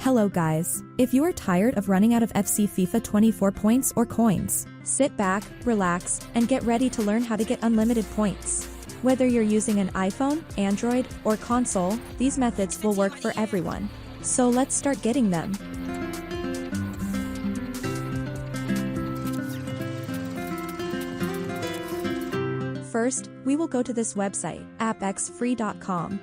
Hello guys, if you are tired of running out of FC FIFA 24 points or coins, sit back, relax, and get ready to learn how to get unlimited points. Whether you're using an iPhone, Android, or console, these methods will work for everyone. So let's start getting them. First, we will go to this website, appxfree.com.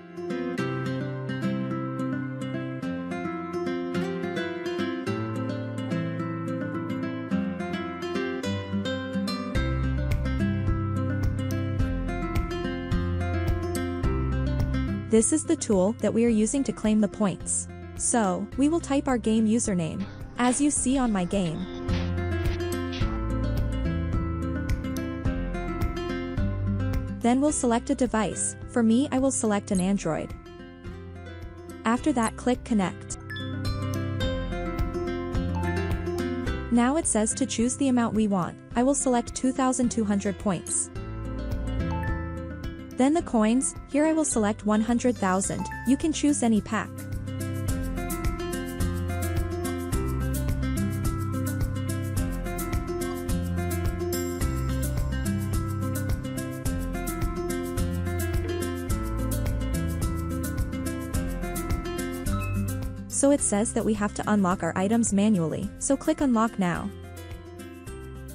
This is the tool that we are using to claim the points. So, we will type our game username, as you see on my game. Then we'll select a device. For me, I will select an Android. After that, click Connect. Now it says to choose the amount we want. I will select 2,200 points. Then the coins, here I will select 100,000, you can choose any pack. So it says that we have to unlock our items manually, so click Unlock Now.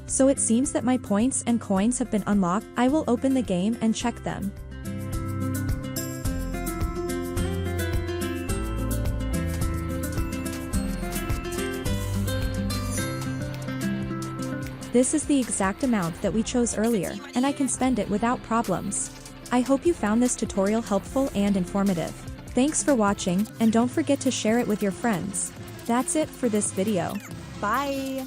So it seems that my points and coins have been unlocked. I will open the game and check them. This is the exact amount that we chose earlier, and I can spend it without problems. I hope you found this tutorial helpful and informative. Thanks for watching, and don't forget to share it with your friends. That's it for this video. Bye!